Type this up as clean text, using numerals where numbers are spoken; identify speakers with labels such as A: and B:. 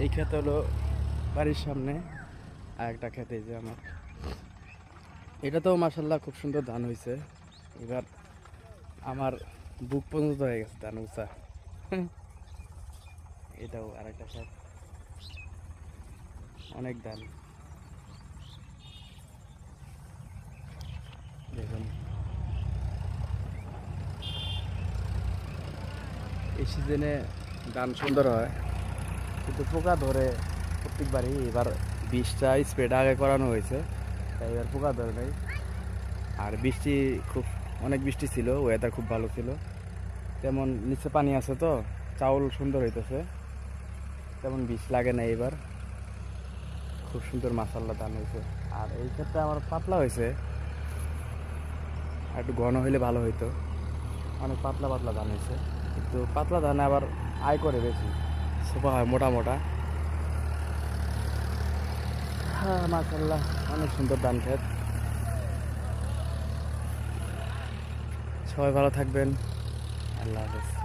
A: এই ক্ষেত হলো বাড়ির সামনে, আর একটা ক্ষেত এই যে আমার। এটাতেও মাসাল্লাহ খুব সুন্দর ধান হয়েছে। এবার আমার বুক পর্যন্ত হয়ে গেছে ধান উঁচা। এটাও আর একটা ক্ষেত, অনেক ধান দেখুন। এই সিজনে ধান সুন্দর হয়, কিন্তু পোকা ধরে প্রত্যেকবারই। এবার বিষটা স্প্রেটা আগে করানো হয়েছে, তাই এবার পোকা ধরে নাই। আর বৃষ্টি খুব, অনেক বৃষ্টি ছিল, ওয়েদার খুব ভালো ছিল। তেমন নিচে পানি আছে তো চাউল সুন্দর হইতেছে, তেমন বিষ লাগে না এবার। খুব সুন্দর মাসাল্লা ধান হয়েছে। আর এই ক্ষেত্রে আমার পাতলা হয়েছে, আর একটু ঘন হইলে ভালো হইতো। অনেক পাতলা পাতলা ধান হয়েছে, কিন্তু পাতলা ধানে আবার আয় করে বেশি, সোফা হয় মোটা মোটা। হ্যাঁ মাসাল্লাহ, অনেক সুন্দর ধান ক্ষেত। সবাই ভালো থাকবেন, আল্লাহ হাফেজ।